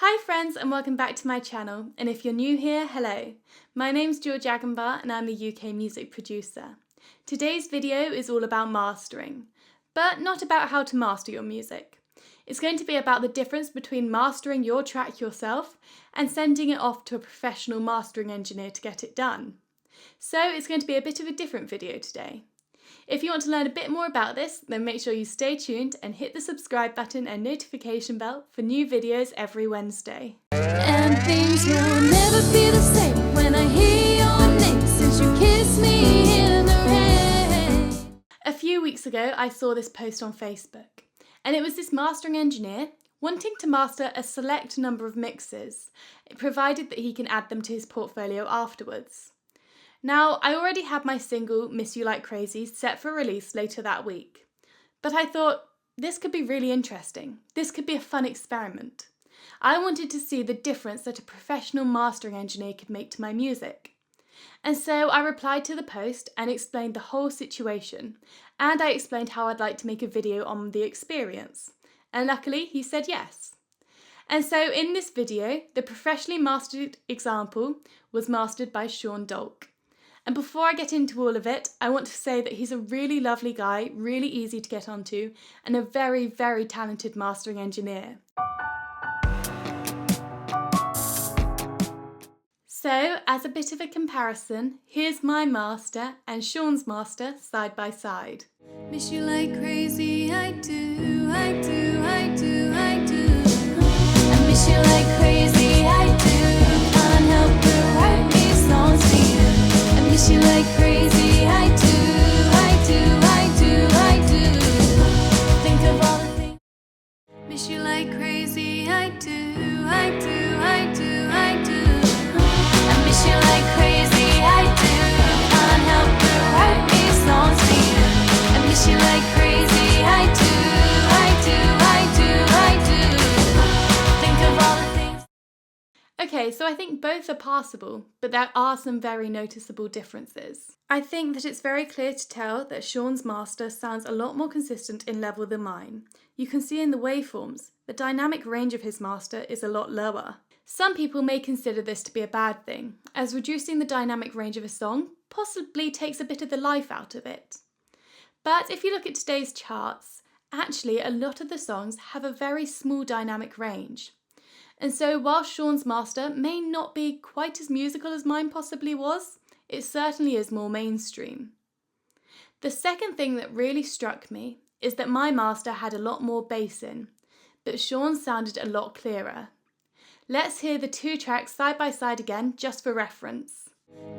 Hi friends and welcome back to my channel, and if you're new here, hello. My name's George Agambar and I'm a UK music producer. Today's video is all about mastering, but not about how to master your music. It's going to be about the difference between mastering your track yourself and sending it off to a professional mastering engineer to get it done. So it's going to be a bit of a different video today. If you want to learn a bit more about this, then make sure you stay tuned and hit the subscribe button and notification bell for new videos every Wednesday. And things will never be the same when I hear your name since you kissed me in the rain. A few weeks ago, I saw this post on Facebook, and it was this mastering engineer wanting to master a select number of mixes, provided that he can add them to his portfolio afterwards. Now, I already had my single, Miss You Like Crazy, set for release later that week. But I thought, this could be really interesting. This could be a fun experiment. I wanted to see the difference that a professional mastering engineer could make to my music. And so I replied to the post and explained the whole situation. And I explained how I'd like to make a video on the experience. And luckily, he said yes. And so in this video, the professionally mastered example was mastered by Sean Dalke. And before I get into all of it, I want to say that he's a really lovely guy, really easy to get onto, and a very, very talented mastering engineer. So, as a bit of a comparison, here's my master and Sean's master side by side. Miss you like crazy, I do, I do, I do, I do. I miss you like crazy, I do. Can't help but write these songs for you. Miss you like crazy, I do, I do, I do, I do. Think of all the things. Miss you like crazy, I do, I do, I do, I do. I miss you like crazy, I do. Can't help but write these songs for you. I miss you like crazy, I do, I do, I do, I do. Think of all the things. Okay, so I think both are passable, but there are some very noticeable differences. I think that it's very clear to tell that Sean's master sounds a lot more consistent in level than mine. You can see in the waveforms, the dynamic range of his master is a lot lower. Some people may consider this to be a bad thing, as reducing the dynamic range of a song possibly takes a bit of the life out of it. But if you look at today's charts, actually a lot of the songs have a very small dynamic range. And so while Sean's master may not be quite as musical as mine possibly was, it certainly is more mainstream. The second thing that really struck me is that my master had a lot more bass in, but Sean's sounded a lot clearer. Let's hear the two tracks side by side again, just for reference.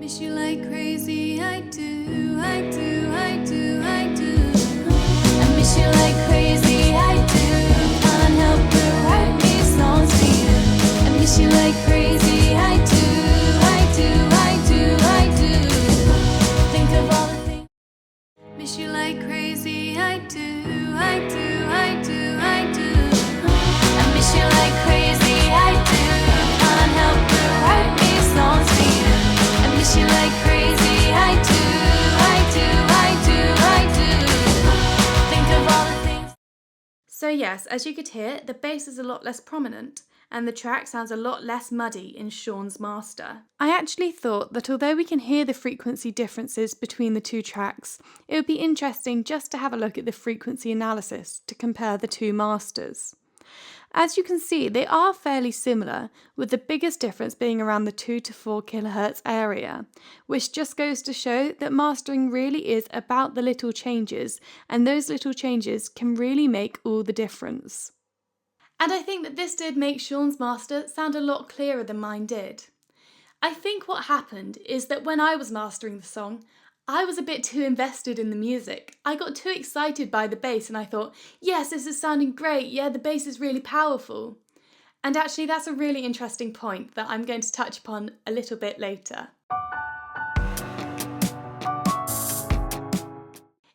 Miss you like crazy, I do, I do, I do, I do. I miss you like crazy, I do. Can't help but write these songs for you. I miss you like crazy, I do, I do, I do, I do. Think of all the things. Miss you like crazy, I do, I do, I do, I do. I miss you like crazy, I do. Can't help but write these songs for you. I miss you like crazy, I do, I do, I do, I do. Think of all the things. So yes, as you could hear, the bass is a lot less prominent, and the track sounds a lot less muddy in Sean's master. I actually thought that although we can hear the frequency differences between the two tracks, it would be interesting just to have a look at the frequency analysis to compare the two masters. As you can see, they are fairly similar, with the biggest difference being around the 2 to 4 kHz area, which just goes to show that mastering really is about the little changes, and those little changes can really make all the difference. And I think that this did make Sean's master sound a lot clearer than mine did. I think what happened is that when I was mastering the song, I was a bit too invested in the music. I got too excited by the bass and I thought, yes, this is sounding great, yeah, the bass is really powerful. And actually that's a really interesting point that I'm going to touch upon a little bit later.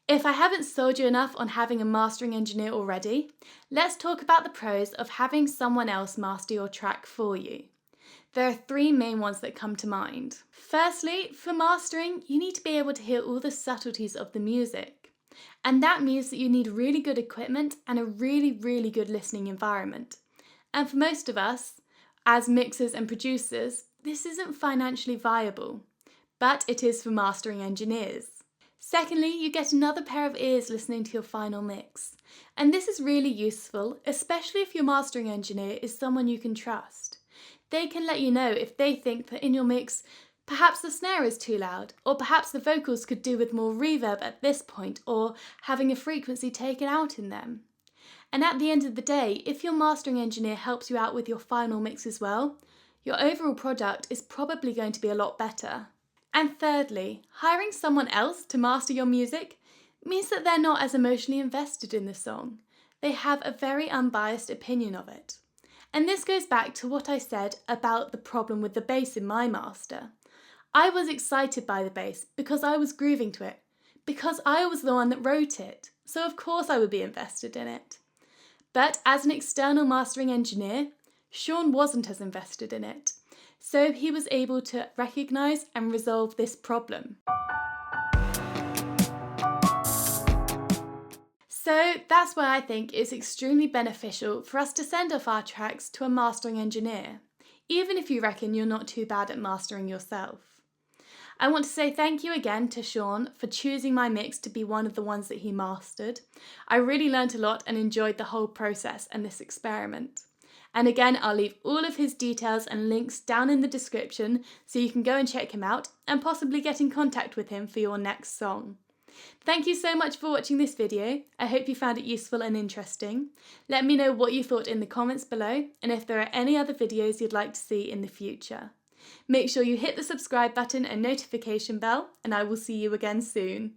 If I haven't sold you enough on having a mastering engineer already, let's talk about the pros of having someone else master your track for you. There are three main ones that come to mind. Firstly, for mastering, you need to be able to hear all the subtleties of the music. And that means that you need really good equipment and a really, really good listening environment. And for most of us, As mixers and producers, this isn't financially viable, but it is for mastering engineers. Secondly, you get another pair of ears listening to your final mix. And this is really useful, especially if your mastering engineer is someone you can trust. They can let you know if they think that in your mix, perhaps the snare is too loud, or perhaps the vocals could do with more reverb at this point, or having a frequency taken out in them. And at the end of the day, if your mastering engineer helps you out with your final mix as well, your overall product is probably going to be a lot better. And thirdly, hiring someone else to master your music means that they're not as emotionally invested in the song. They have a very unbiased opinion of it. And this goes back to what I said about the problem with the bass in my master. I was excited by the bass because I was grooving to it, because I was the one that wrote it, so of course I would be invested in it. But as an external mastering engineer, Sean wasn't as invested in it. So he was able to recognise and resolve this problem. So that's why I think it's extremely beneficial for us to send off our tracks to a mastering engineer, even if you reckon you're not too bad at mastering yourself. I want to say thank you again to Sean for choosing my mix to be one of the ones that he mastered. I really learnt a lot and enjoyed the whole process and this experiment. And again, I'll leave all of his details and links down in the description so you can go and check him out and possibly get in contact with him for your next song. Thank you so much for watching this video. I hope you found it useful and interesting. Let me know what you thought in the comments below and if there are any other videos you'd like to see in the future. Make sure you hit the subscribe button and notification bell, and I will see you again soon.